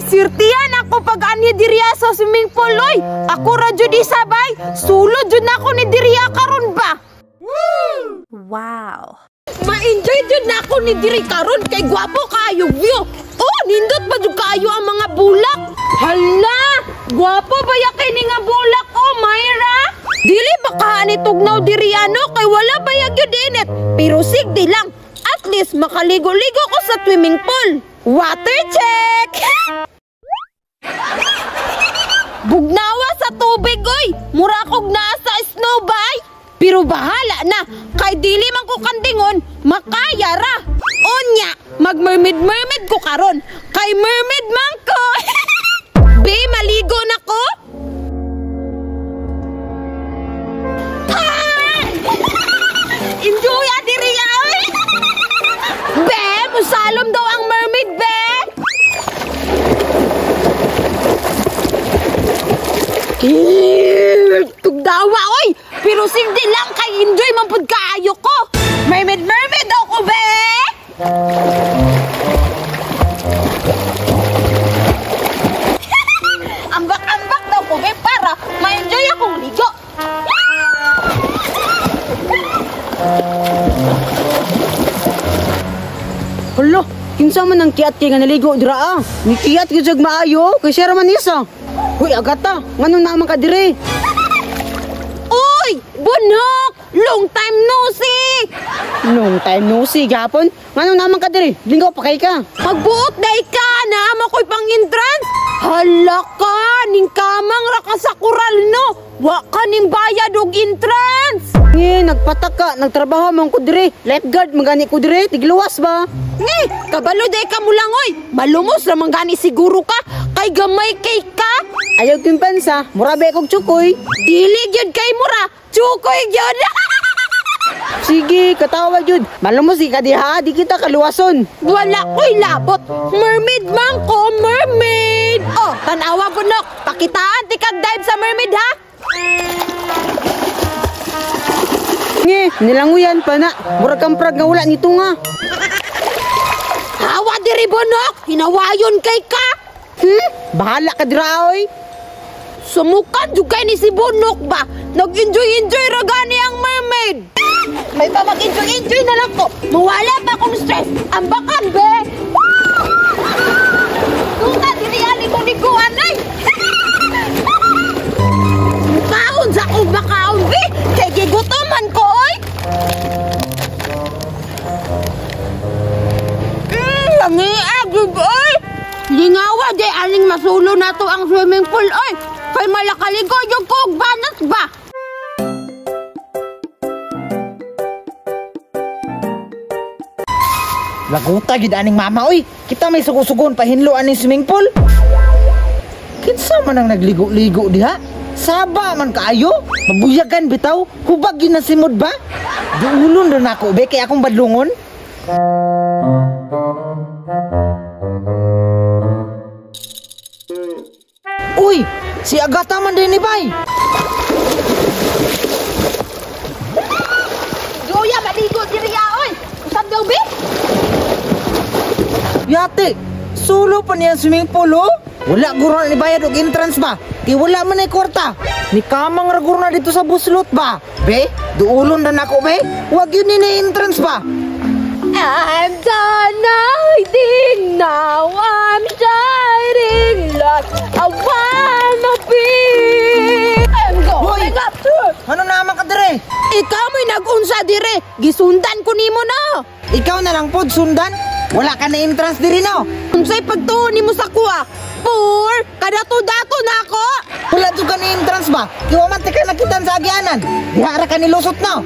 sirtihan ako pag ani diriya sa swimming pool, oy. Ako ra jud isabay. Sulod jud nako ni diriya karon ba? Woo! Wow. Ma-enjoy jud nako ni diri karon kay gwapo kayo view. Oh, nindot ba jud kayo ang mga bulak? Hala, gwapo ba ya kay ni nga bulak oh, Myra? Dili ba ka ni tugnaw diri ano kay wala ba ya gyud init. Pero sigdi lang. At least makaligo-ligo ko sa swimming pool. Water check! Bugnawa sa tubig, oy! Mura kog naa sa snow bay! Pero bahala na! Kay dili man ko kandingon, makaya ra! Onya, mag-mermaid ko karon! Kay mermaid man ko! Be, maligo na ko? Enjoy diri oy! Be, musalom daw ang mermaid, be! Tugdawa, oy! Pero sigdi lang kay enjoy man pud kaayo ko! Mermaid daw ko, be! Ambak daw ko, be, para ma-enjoy akong ligo! Hala, kinsa man ang kiat kay nga naligo dira ah. Ni kiat gyud jag maayo, kay siya ra man isa. Hoy, agata, ngano na man ka dire? Uy, bunok! Long time no see! Long time no see gapon. Ngano na man ka dire? Lingaw pa kay ka. Magbuot day ka na makoy pang entrance. Hala ka, ning kamang ra ka sa kural no. Wa ka ning bayad og entrance. Ngi, nagpataka, nagtrabaho man ko dire. Lifeguard magani ko dire, tigluwas ba? Ngi, kabalo day ka mo lang oy. Malumos ra man gani siguro ka kay gamay kay ka. Ayaw timpansa, murabe kog tsukoy. Dili gyud kay mura, tsukoy gyud. Sige, katawa jud. Malumos ka diha, di kita kaluwason. Wala ko'y labot. Mermaid man ko, mermaid. Oh, tanawa bunok. Pakitaan ti kag dive sa mermaid ha. Nge, nilanguyan pa na. Murag kang prag nga wala nito nga. Hawa diri bunok. Hinawayon kay ka. Bahala ka dira oy. Sumukan jud kay ni si bunok ba. Nag-enjoy ra gani ang mermaid. May pa mag-enjoy na lang ko. Mawala pa akong stress. Ambakan, be. Tunga, diri ani ko ni kuanay. Makaon sa kong makaon, be. Kay gigutoman ko, oy. Langiagig, oy. Lingawa, di aling masulo na to ang swimming pool, oy. Kay malakaligo yung kog banat ba? Laguta gid aning mama oy. Kita may sugo-sugon pa hinlo aning swimming pool. Kinsa man ang nagligo-ligo diha? Saba man kaayo. Mabuyagan bitaw. Hubag gyud na simod ba? Duulon ra nako be kay akong badlungon. Uy, si Agata man din ni bay. Joya, maligo diri oy. Usab daw be? Yate, solo pa niya swimming pool oh? Wala guro na bayad og entrance ba? Kay wala man ay kwarta. Ni kamang ra guro na dito sa buslot ba? Be, duulon na nako be. Wag yun ni entrance ba? I'm done hiding now, I'm shining like I wanna be. I'm going up to. Ano naman ka dire? Ikaw mo'y nag-unsa dire. Gisundan ko nimo na. Ikaw na lang pod sundan. Wala ka na entrance diri no. Unsay pagtuon nimo sa kuha? Poor, kadato-dato na ako. Wala jud ka na entrance ba? Kiwa man ka nakitan sa agyanan. Diha ra ka nilusot no.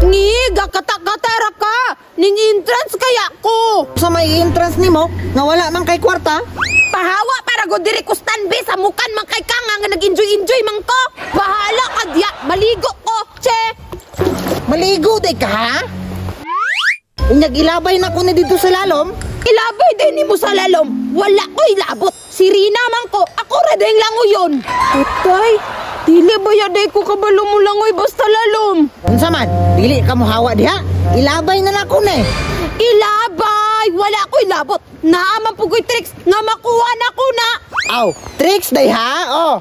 Ngiga katak-katara ka. Ning entrance kaya ko. Sa may entrance nimo nga wala man kay kwarta. Pahawa para go diri ko standby sa mukan man kay ka nga nag-enjoy man ko. Bahala ka diya, maligo ko. Che. Maligo day ka ha? Unyag ilabay na ko na dito sa lalom. Ilabay din nimo sa lalom. Wala ko'y labot. Sirina man ko. Ako radeng langoy. Utay, dili ba yaday ko kabalo mo langoy basta lalom? Unsa man? Dili ka mo hawa diha. Ilabay na ko na eh. Ilabay! Ay, wala ko'y labot. Naaman po ko'y tricks nga makuha na ko na. Aw, tricks day ha? Oh.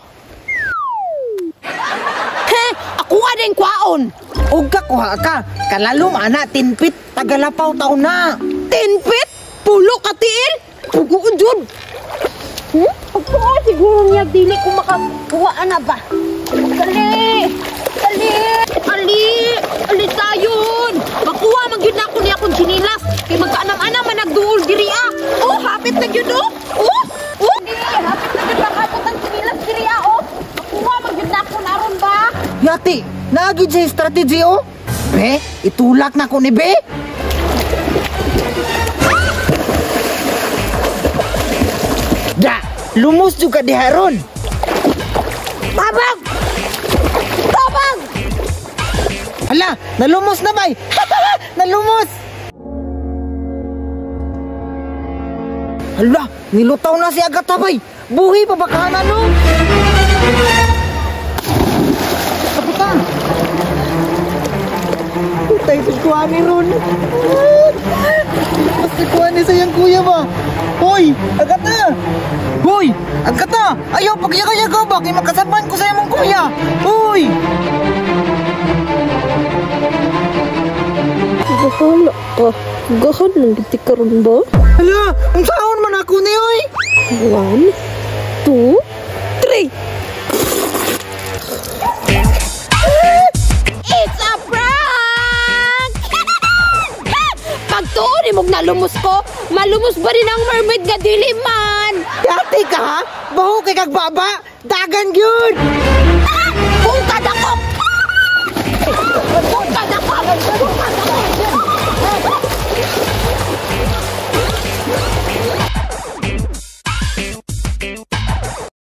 He, ako nga din kwaon. Ug ka kuha ka. Kalalom ana tinpit tagalapaw taon na. Tinpit? Pulo katiil? Tugoon dyan. Ako siguro niya dili ko makakuha na ba? Dali! Dali! Ali tayon! Makuha magyud na ako niya akong sinilas. Kay magkaanam-anam man nagduol diri ah. Oh, hapit na gyud oh. Oh! Hapit na gyud makabot ang sinilas diri ah oh. Makuha magyud na ako naron ba? Yati, naagid sa strategy oh. Be, itulak na ko ni Be. Da, lumos juga di haron. Tabang! Tabang! Ala, nalumos na bay. Nalumos. Ala, nilutaw na si Agatha bay. Buhi pa baka no? Kapitan. Tay sa kuha ni Ron. Mas kuha ni sayang kuya ba? Hoy, Agatha. Hoy, Agatha. Ayaw pagyaga-yaga ka ba? Kaya makasaban ko sa mong kuya. Hoy. Bahala ka. Gahan lang giti karon ba? Hala, ang saon man ako ni oy. 1, 2, 3. It's a prank! Pag tuon imong nalumos ko, malumos ba rin ang mermaid nga dili man? Dati ka ha? Baho kay kag baba. Dagan gyud. Kung kadakok! Kung kadakok!